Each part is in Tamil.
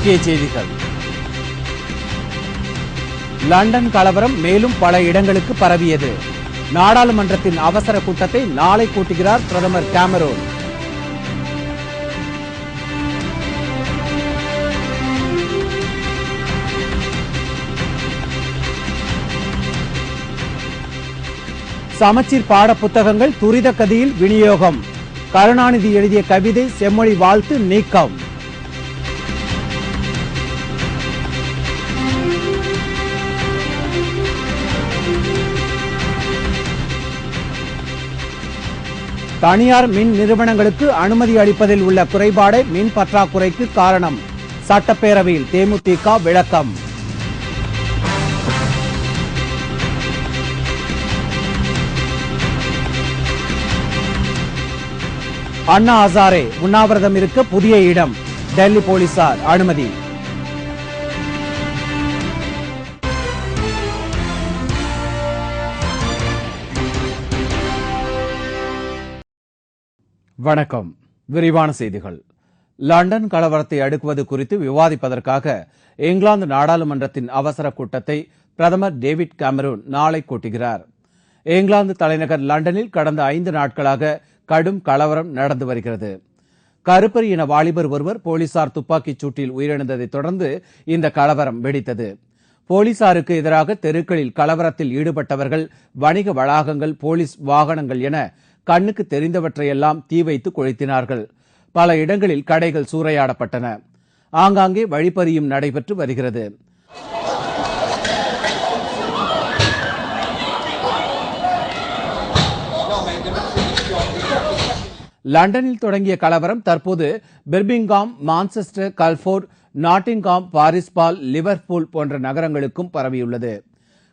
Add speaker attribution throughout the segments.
Speaker 1: முக்கிய செய்திகள். லண்டன் கலவரம் மேலும் பல இடங்களுக்கு பரவியது. நாடாளுமன்றத்தின் அவசர கூட்டத்தை நாளை கூட்டுகிறார் பிரதமர் கேமரூன். சமச்சீர் பாட புத்தகங்கள் துரித கதியில் விநியோகம். கருணாநிதி எழுதிய கவிதை செம்மொழி வாழ்த்து நீக்கம். தனியார் மின் நிறுவனங்களுக்கு அனுமதி அளிப்பதில் உள்ள குறைபாடே மின் பற்றாக்குறைக்கு காரணம். சட்டப்பேரவையில் தேமுதிக விளக்கம். அண்ணா ஹசாரே உண்ணாவிரதம் இருக்க புதிய இடம். டெல்லி போலீசார் அனுமதி. வணக்கம். விரிவான செய்திகள். லண்டன் கலவரத்தை அடுக்குவது குறித்து விவாதிப்பதற்காக இங்கிலாந்து நாடாளுமன்றத்தின் அவசர கூட்டத்தை பிரதமர் டேவிட் கேமரூன் நாளை கூட்டுகிறார். இங்கிலாந்து தலைநகர் லண்டனில் கடந்த 5 நாட்களாக கடும் கலவரம் நடந்து வருகிறது. கருப்பர் இன வாலிபர் ஒருவர் போலீசார் துப்பாக்கிச் சூட்டில் உயிரிழந்ததை தொடர்ந்து இந்த கலவரம் வெடித்தது. போலீசாருக்கு எதிராக தெருக்களில் கலவரத்தில் ஈடுபட்டவர்கள் வணிக வளாகங்கள், போலீஸ் வாகனங்கள் என கண்ணுக்கு தெரிந்தவற்றையெல்லாம் தீ வைத்து கொளுத்தினார்கள். பல இடங்களில் கடைகள் சூறையாடப்பட்டன. ஆங்காங்கே வழிப்பறியும் நடைபெற்று வருகிறது. லண்டனில் தொடங்கிய கலவரம் தற்போது பிர்மிங்காம், மான்செஸ்டர், கல்ஃபோர்ட், நாட்டிங்காம், பாரிஸ்பால், லிவர்பூல் போன்ற நகரங்களுக்கும் பரவியுள்ளது.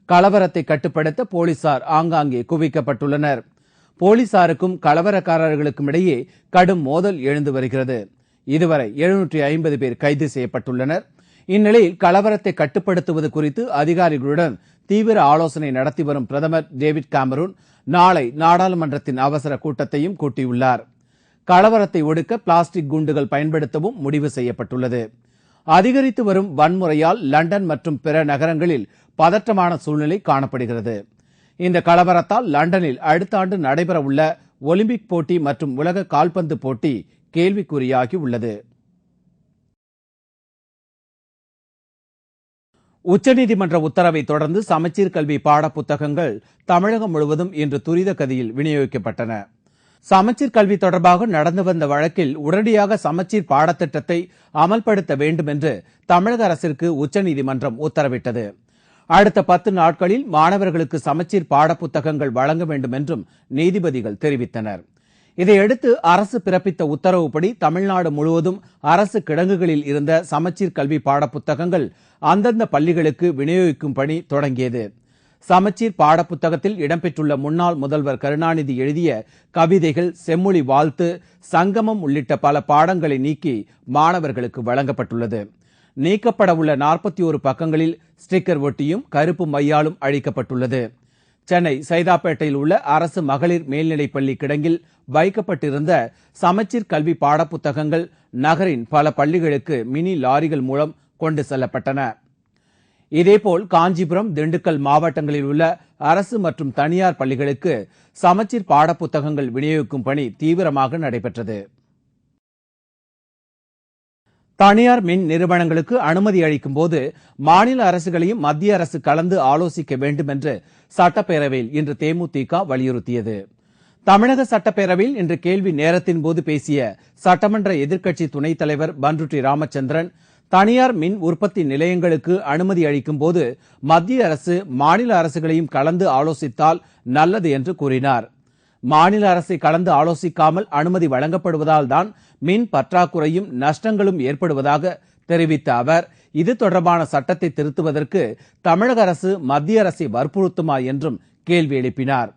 Speaker 1: கலவரத்தை கட்டுப்படுத்த போலீசார் ஆங்காங்கே குவிக்கப்பட்டுள்ளனர். போலீசாருக்கும் கலவரக்காரர்களுக்கும் இடையே கடும் மோதல் எழுந்து வருகிறது. இதுவரை 750 பேர் கைது செய்யப்பட்டுள்ளனர். இந்நிலையில் கலவரத்தை கட்டுப்படுத்துவது குறித்து அதிகாரிகளுடன் தீவிர ஆலோசனை நடத்தி வரும் பிரதமர் டேவிட் கேமரூன் நாளை நாடாளுமன்றத்தின் அவசர கூட்டத்தையும் கூட்டியுள்ளார். கலவரத்தை ஒடுக்க பிளாஸ்டிக் குண்டுகள் பயன்படுத்தவும் முடிவு செய்யப்பட்டுள்ளது. அதிகரித்து வரும் வன்முறையால் லண்டன் மற்றும் பிற நகரங்களில் பதற்றமான சூழ்நிலை காணப்படுகிறது. இந்த கலவரத்தால் லண்டனில் அடுத்த ஆண்டு நடைபெறவுள்ள ஒலிம்பிக் போட்டி மற்றும் உலக கால்பந்து போட்டி கேள்விக்குறியாகி உள்ளது. உச்சநீதிமன்ற உத்தரவை தொடர்ந்து சமச்சீர் கல்வி பாட புத்தகங்கள் தமிழகம் முழுவதும் இன்று துரித கதியில் விநியோகிக்கப்பட்டன. சமச்சீர் கல்வி தொடர்பாக நடந்து வந்த வழக்கில் உடனடியாக சமச்சீர் பாடத்திட்டத்தை அமல்படுத்த வேண்டும் என்று தமிழக அரசிற்கு உச்சநீதிமன்றம் உத்தரவிட்டது. அடுத்த 10 நாட்களில் மாணவர்களுக்கு சமச்சீர் பாட புத்தகங்கள் வழங்க வேண்டும் என்றும் நீதிபதிகள் தெரிவித்தனர். இதையடுத்து அரசு பிறப்பித்த உத்தரவுப்படி தமிழ்நாடு முழுவதும் அரசு கிடங்குகளில் இருந்த சமச்சீர் கல்வி பாட புத்தகங்கள் அந்தந்த பள்ளிகளுக்கு விநியோகிக்கும் பணி தொடங்கியது. சமச்சீர் பாட புத்தகத்தில் இடம்பெற்றுள்ள முன்னாள் முதல்வர் கருணாநிதி எழுதிய கவிதைகள், செம்மொழி வாழ்த்து, சங்கமம் உள்ளிட்ட பல பாடங்களை நீக்கி மாணவர்களுக்கு வழங்கப்பட்டுள்ளது. நீக்கப்படவுள்ள 41 பக்கங்களில் ஸ்டிக்கர் ஒட்டியும் கருப்பு மையாலும் அழிக்கப்பட்டுள்ளது. சென்னை சைதாப்பேட்டையில் உள்ள அரசு மகளிர் மேல்நிலைப்பள்ளி கிடங்கில் வைக்கப்பட்டிருந்த சமச்சீர் கல்வி பாடப்புத்தகங்கள் நகரின் பல பள்ளிகளுக்கு மினி லாரிகள் மூலம் கொண்டு செல்லப்பட்டன. இதேபோல் காஞ்சிபுரம், திண்டுக்கல் மாவட்டங்களில் உள்ள அரசு மற்றும் தனியார் பள்ளிகளுக்கு சமச்சீர் பாடப்புத்தகங்கள் விநியோகிக்கும் பணி தீவிரமாக நடைபெற்றது. தனியார் மின் நிறுவனங்களுக்கு அனுமதி அளிக்கும் போது மாநில அரசுகளையும் மத்திய அரசு கலந்து ஆலோசிக்க வேண்டும் என்று சட்டப்பேரவையில் இன்று தேமுதிக வலியுறுத்தியது. தமிழக சட்டப்பேரவையில் இன்று கேள்வி நேரத்தின் போது பேசிய சட்டமன்ற எதிர்க்கட்சி துணைத் தலைவர் பண்ருட்டி ராமச்சந்திரன், தனியார் மின் உற்பத்தி நிலையங்களுக்கு அனுமதி அளிக்கும் போது மத்திய அரசு மாநில அரசுகளையும் கலந்து ஆலோசித்தால் நல்லது என்று கூறினார். மாநில அரசை கலந்து ஆலோசிக்காமல் அனுமதி வழங்கப்படுவதால் தான் மின் பற்றாக்குறையும் நஷ்டங்களும் ஏற்படுவதாக தெரிவித்த அவர், இது தொடர்பான சட்டத்தை திருத்துவதற்கு தமிழக அரசு மத்திய அரசை வற்புறுத்துமா என்றும் கேள்வி எழுப்பினார்.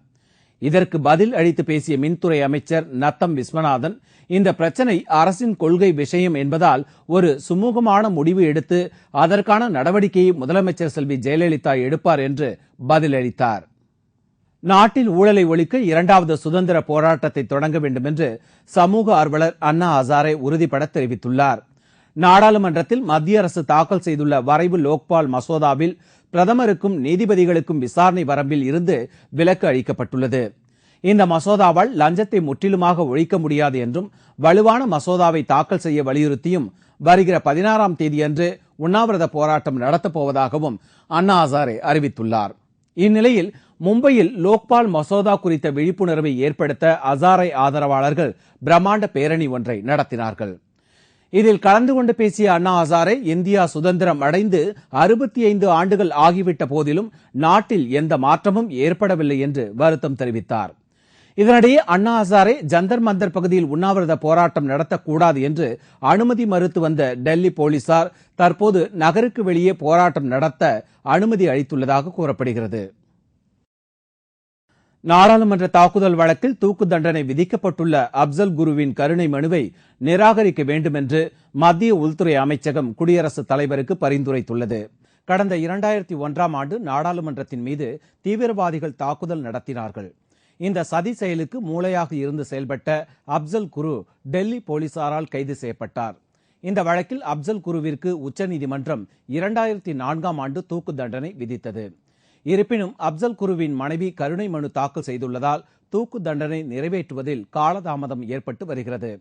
Speaker 1: இதற்கு பதில் அளித்து பேசிய மின்துறை அமைச்சர் நத்தம் விஸ்வநாதன், இந்த பிரச்சனை அரசின் கொள்கை விஷயம் என்பதால் ஒரு சுமூகமான முடிவு எடுத்து அதற்கான நடவடிக்கையை முதலமைச்சர் செல்வி ஜெயலலிதா எடுப்பார் என்று பதிலளித்தார். நாட்டில் ஊழலை ஒழிக்க 2வது சுதந்திர போராட்டத்தை தொடங்க வேண்டும் என்று சமூக ஆர்வலர் அண்ணா ஹசாரே உறுதிபட தெரிவித்துள்ளார். நாடாளுமன்றத்தில் மத்திய அரசு தாக்கல் செய்துள்ள வரைவு லோக்பால் மசோதாவில் பிரதமருக்கும் நீதிபதிகளுக்கும் விசாரணை வரம்பில் இருந்து விலக்கு அளிக்கப்பட்டுள்ளது. இந்த மசோதாவால் லஞ்சத்தை முற்றிலுமாக ஒழிக்க முடியாது என்றும் வலுவான மசோதாவை தாக்கல் செய்ய வலியுறுத்தியும் வருகிற 16ஆம் தேதியன்று உண்ணாவிரத போராட்டம் நடத்தப்போவதாகவும் அண்ணா ஹசாரே அறிவித்துள்ளார். இந்நிலையில் மும்பையில் லோக்பால் மசோதா குறித்த விழிப்புணர்வை ஏற்படுத்த ஹசாரே ஆதரவாளர்கள் பிரம்மாண்ட பேரணி ஒன்றை நடத்தினார்கள். இதில் கலந்து கொண்டு பேசிய அண்ணா ஹசாரே, இந்தியா சுதந்திரம் அடைந்து 65 ஆண்டுகள் ஆகிவிட்ட போதிலும் நாட்டில் எந்த மாற்றமும் ஏற்படவில்லை என்று வருத்தம் தெரிவித்தார். இதனிடையே அண்ணா ஹசாரே ஜந்தர் மந்தர் பகுதியில் உண்ணாவிரத போராட்டம் நடத்தக்கூடாது என்று அனுமதி மறுத்து வந்த டெல்லி போலீசார் தற்போது நகருக்கு வெளியே போராட்டம் நடத்த அனுமதி அளித்துள்ளதாக கூறப்படுகிறது. நாடாளுமன்ற தாக்குதல் வழக்கில் தூக்கு தண்டனை விதிக்கப்பட்டுள்ள அப்சல் குருவின் கருணை மனுவை நிராகரிக்க வேண்டும் என்று மத்திய உள்துறை அமைச்சகம் குடியரசுத் தலைவருக்கு பரிந்துரைத்துள்ளது. கடந்த 2001ஆம் ஆண்டு நாடாளுமன்றத்தின் மீது தீவிரவாதிகள் தாக்குதல் நடத்தினார்கள். இந்த சதி செயலுக்கு மூளையாக இருந்து செயல்பட்ட அப்சல் குரு டெல்லி போலீசாரால் கைது செய்யப்பட்டார். இந்த வழக்கில் அப்சல் குருவிற்கு உச்சநீதிமன்றம் 2004ஆம் ஆண்டு தூக்கு தண்டனை விதித்தது. இருப்பினும் அப்சல் குருவின் மனைவி கருணை மனு தாக்கல் செய்துள்ளதால் தூக்கு தண்டனை நிறைவேற்றுவதில் காலதாமதம் ஏற்பட்டு வருகிறது.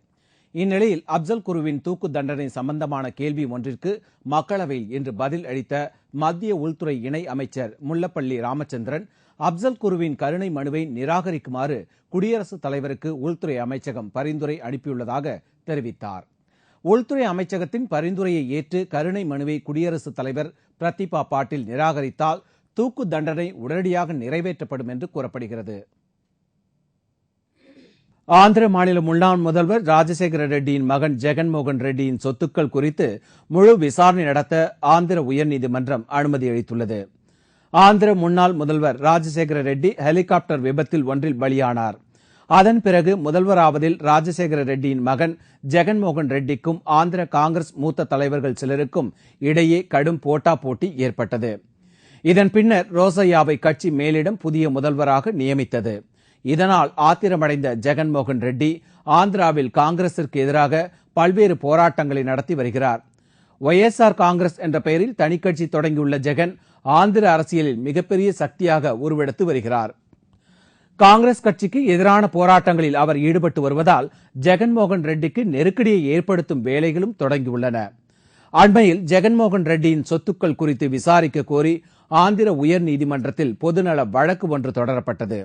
Speaker 1: இந்நிலையில் அப்சல் குருவின் தூக்கு தண்டனை சம்பந்தமான கேள்வி ஒன்றிற்கு மக்களவையில் இன்று பதில் அளித்த மத்திய உள்துறை இணை அமைச்சர் முல்லப்பள்ளி ராமச்சந்திரன், அப்சல் குருவின் கருணை மனுவை நிராகரிக்குமாறு குடியரசுத் தலைவருக்கு உள்துறை அமைச்சகம் பரிந்துரை அனுப்பியுள்ளதாக தெரிவித்தார். உள்துறை அமைச்சகத்தின் பரிந்துரையை ஏற்று கருணை மனுவை குடியரசுத் தலைவர் பிரதிபா பாட்டீல் நிராகரித்தால் தூக்கு தண்டனை உடனடியாக நிறைவேற்றப்படும் என்று கூறப்படுகிறது. ஆந்திர மாநில முன்னாள் முதல்வர் ராஜசேகர ரெட்டியின் மகன் ஜெகன்மோகன் ரெட்டியின் சொத்துக்கள் குறித்து முழு விசாரணை நடத்த ஆந்திர உயர்நீதிமன்றம் அனுமதி அளித்துள்ளது. ஆந்திர முன்னாள் முதல்வர் ராஜசேகர ரெட்டி ஹெலிகாப்டர் விபத்தில் ஒன்றில் பலியானார். அதன் பிறகு முதல்வராவதில் ராஜசேகர ரெட்டியின் மகன் ஜெகன்மோகன் ரெட்டிக்கும் ஆந்திர காங்கிரஸ் மூத்த தலைவர்கள் சிலருக்கும் இடையே கடும் போட்டாபோட்டி ஏற்பட்டது. இதன் பின்னர் ரோசையாவை கட்சி மேலிடம் புதிய முதல்வராக நியமித்தது. இதனால் ஆத்திரமடைந்த ஜெகன்மோகன் ரெட்டி ஆந்திராவில் காங்கிரசிற்கு எதிராக பல்வேறு போராட்டங்களை நடத்தி வருகிறார். ஒய்எஸ்ஆர் காங்கிரஸ் என்ற பெயரில் தனிக்கட்சி தொடங்கியுள்ள ஜெகன் ஆந்திர அரசியலில் மிகப்பெரிய சக்தியாக உருவெடுத்து வருகிறார். காங்கிரஸ் கட்சிக்கு எதிரான போராட்டங்களில் அவர் ஈடுபட்டு வருவதால் ஜெகன்மோகன் ரெட்டிக்கு நெருக்கடியை ஏற்படுத்தும் வேலைகளும் தொடங்கியுள்ளன. அண்மையில் ஜெகன்மோகன் ரெட்டியின் சொத்துக்கள் குறித்து விசாரிக்க கோரி ஆந்திர உயர்நீதிமன்றத்தில் பொதுநல வழக்கு ஒன்று தொடரப்பட்டது.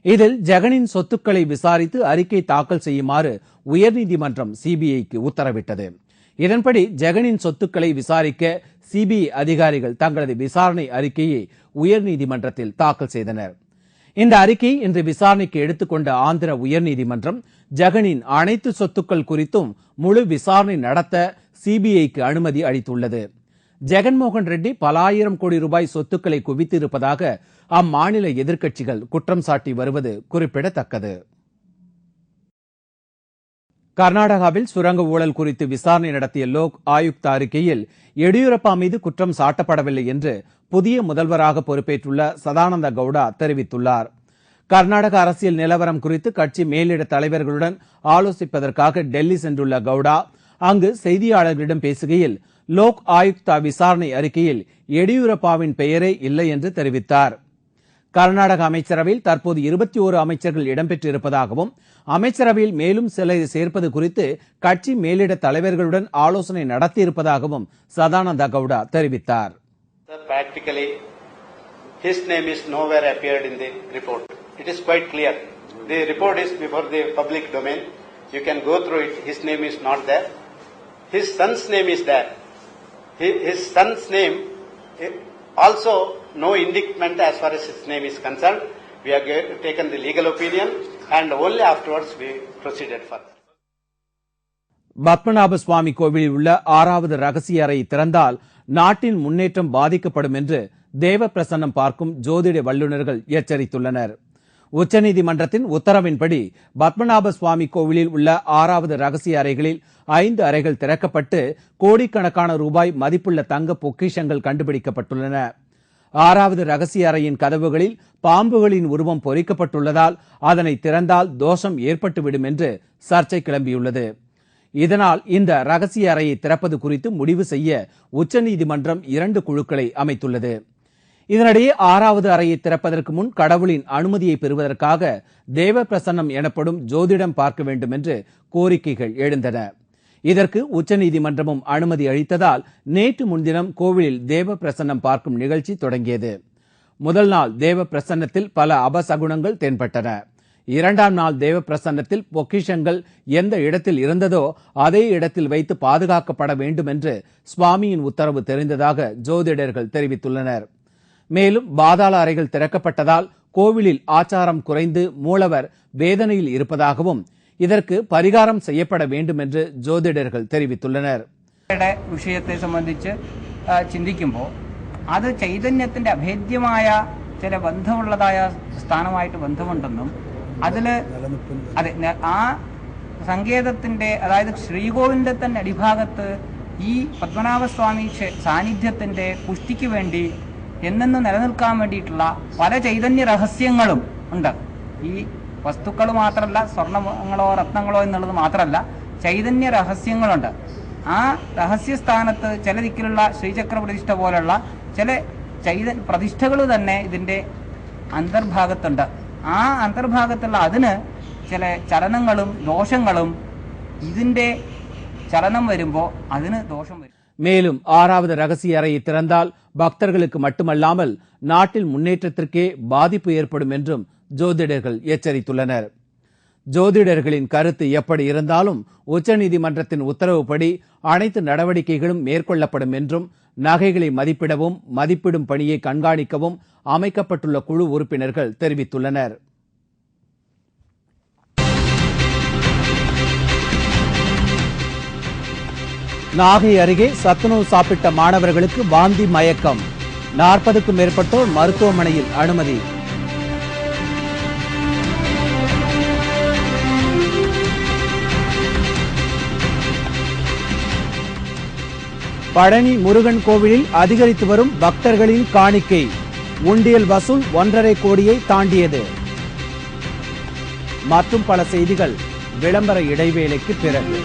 Speaker 1: இதில் ஜெகனின் சொத்துக்களை விசாரித்து அறிக்கை தாக்கல் செய்யுமாறு உயர்நீதிமன்றம் சிபிஐக்கு உத்தரவிட்டது. இதன்படி ஜெகனின் சொத்துக்களை விசாரிக்க சிபிஐ அதிகாரிகள் தங்களது விசாரணை அறிக்கையை உயர்நீதிமன்றத்தில் தாக்கல் செய்தனர். இந்த அறிக்கையை இன்று விசாரணைக்கு எடுத்துக்கொண்ட ஆந்திர உயர்நீதிமன்றம் ஜெகனின் அனைத்து சொத்துக்கள் குறித்தும் முழு விசாரணை நடத்த சிபிஐக்கு அனுமதி அளித்துள்ளது. ஜெகன்மோகன் ரெட்டி பல ஆயிரம் கோடி ரூபாய் சொத்துக்களை குவித்திருப்பதாக அம்மாநில எதிர்க்கட்சிகள் குற்றம் சாட்டி வருவது குறிப்பிடத்தக்கது. கர்நாடகாவில் சுரங்க ஊழல் குறித்து விசாரணை நடத்திய லோக் ஆயுக்தா அறிக்கையில் எடியூரப்பா மீது குற்றம் சாட்டப்படவில்லை என்று புதிய முதல்வராக பொறுப்பேற்றுள்ள சதானந்த கவுடா தெரிவித்துள்ளார். கர்நாடக அரசியல் நிலவரம் குறித்து கட்சி மேலிட தலைவர்களுடன் ஆலோசிப்பதற்காக டெல்லி சென்றுள்ள கவுடா அங்கு செய்தியாளர்களிடம் பேசுகையில் லோக் ஆயுக்தா விசாரணை அறிக்கையில் எடியூரப்பாவின் பெயரே இல்லை என்று தெரிவித்தார். கர்நாடக அமைச்சரவையில் தற்போது 21 அமைச்சர்கள் இடம்பெற்றிருப்பதாகவும் அமைச்சரவையில் மேலும் சிலரை சேர்ப்பது குறித்து கட்சி மேலிட தலைவர்களுடன் ஆலோசனை நடத்தியிருப்பதாகவும் சதானந்த கவுடா தெரிவித்தார்.
Speaker 2: Practically, his name is nowhere appeared in the report. It is quite clear. The report is before the public domain. You can go through it. His name is not there. His son's name is there. His son's name also no indictment as far as his name is concerned. We have taken the legal opinion and only afterwards we proceeded further.
Speaker 1: Padmanabha சுவாமி கோவிலில் உள்ள 6வது ரகசிய அறை திறந்தால் நாட்டின் முன்னேற்றம் பாதிக்கப்படும் என்று தேவ பிரசன்னம் பார்க்கும் ஜோதிட வல்லுநர்கள் எச்சரித்துள்ளனர். உச்சநீதிமன்றத்தின் உத்தரவின்படி பத்மநாப சுவாமி கோவிலில் உள்ள 6வது ரகசிய அறைகளில் 5 அறைகள் திறக்கப்பட்டு கோடிக்கணக்கான ரூபாய் மதிப்புள்ள தங்க பொக்கிஷங்கள் கண்டுபிடிக்கப்பட்டுள்ளன. 6வது ரகசிய அறையின் கதவுகளில் பாம்புகளின் உருவம் பொறிக்கப்பட்டுள்ளதால் அதனை திறந்தால் தோஷம் ஏற்பட்டுவிடும் என்று சர்ச்சை கிளம்பியுள்ளது. இதனால் இந்த ரகசிய அறையை திறப்பது குறித்து முடிவு செய்ய உச்சநீதிமன்றம் 2 குழுக்களை அமைத்துள்ளது. இதனிடையே 6வது அறையை திறப்பதற்கு முன் கடவுளின் அனுமதியை பெறுவதற்காக தேவ பிரசன்னம் எனப்படும் ஜோதிடம் பார்க்க வேண்டும் என்று கோரிக்கைகள் எழுந்தன. இதற்கு உச்சநீதிமன்றமும் அனுமதி அளித்ததால் நேற்று முன்தினம் கோவிலில் தேவ பிரசன்னம் பார்க்கும் நிகழ்ச்சி தொடங்கியது. முதல் நாள் தேவ பிரசன்னத்தில் பல அபசகுனங்கள் தென்பட்டன. 2ஆம் நாள் தேவ பிரசன்னத்தில் பொக்கிஷங்கள் எந்த இடத்தில் இருந்ததோ அதே இடத்தில் வைத்து பாதுகாக்கப்பட வேண்டும் என்று சுவாமியின் உத்தரவு தெரிந்ததாக ஜோதிடர்கள் தெரிவித்துள்ளனர். மேலும் பாதாள அறைகள் திறக்கப்பட்டதால் கோவிலில் ஆச்சாரம் குறைந்து மூலவர் வேதனையில் இருப்பதாகவும் இதற்கு பரிகாரம் செய்யப்பட வேண்டும் என்று ஜோதிடர்கள் தெரிவித்துள்ளனர்.
Speaker 3: விஷயத்தை சம்பந்திച്ച് ചിന്തിക്കുമ്പോൾ അത് ചൈതന്യത്തിന്റെ അഭേദ്യമായ ചില ബന്ധമുള്ളതായ സ്ഥാനമായിട്ട് ബന്ധമുണ്ടെന്നും അതിൽ അതെ ആ സങ്കേതത്തിന്റെ അതായത് ശ്രീകോവിലിന്റെ തന്നെ അടിഭാഗത്ത് ഈ പത്മനാഭസ്വാമി സാന്നിധ്യത്തിന്റെ പുഷ്ടിക്ക് വേണ്ടി എന്നെന്നും നിലനിൽക്കാൻ വേണ്ടിയിട്ടുള്ള പല ചൈതന്യ രഹസ്യങ്ങളും ഉണ്ട്. ഈ വസ്തുക്കൾ മാത്രമല്ല, സ്വർണ്ണങ്ങളോ രത്നങ്ങളോ എന്നുള്ളത് മാത്രമല്ല, ചൈതന്യ രഹസ്യങ്ങളുണ്ട്. ആ രഹസ്യസ്ഥാനത്ത് ചില ദിക്കിലുള്ള ശ്രീചക്ര പ്രതിഷ്ഠ പോലുള്ള ചില പ്രതിഷ്ഠകൾ തന്നെ ഇതിന്റെ അന്തർഭാഗത്തുണ്ട്. ആ അന്തർഭാഗത്തുള്ള അതിന് ചില ചലനങ്ങളും ദോഷങ്ങളും ഇതിന്റെ ചലനം വരുമ്പോൾ അതിന് ദോഷം വരും.
Speaker 1: மேலும் 6வது ரகசிய அறையை திறந்தால் பக்தர்களுக்கு மட்டுமல்லாமல் நாட்டில் முன்னேற்றத்திற்கே பாதிப்பு ஏற்படும் என்றும் ஜோதிடர்கள் எச்சரித்துள்ளனர். ஜோதிடர்களின் கருத்து எப்படி இருந்தாலும் உச்சநீதிமன்றத்தின் உத்தரவுப்படி அனைத்து நடவடிக்கைகளும் மேற்கொள்ளப்படும் என்றும் நகைகளை மதிப்பிடவும் மதிப்பிடும் பணியை கண்காணிக்கவும் அமைக்கப்பட்டுள்ள குழு உறுப்பினர்கள் தெரிவித்துள்ளனர். நாகை அருகே சத்துணவு சாப்பிட்ட மாணவர்களுக்கு வாந்தி மயக்கம், 40க்கும் மேற்பட்டோர் மருத்துவமனையில் அனுமதி. பழனி முருகன் கோவிலில் அதிகரித்து வரும் பக்தர்களின் காணிக்கை, உண்டியல் வசூல் 1.5 கோடியை தாண்டியது. மற்றும் பல செய்திகள் விளம்பர இடைவேளைக்கு பிறகு.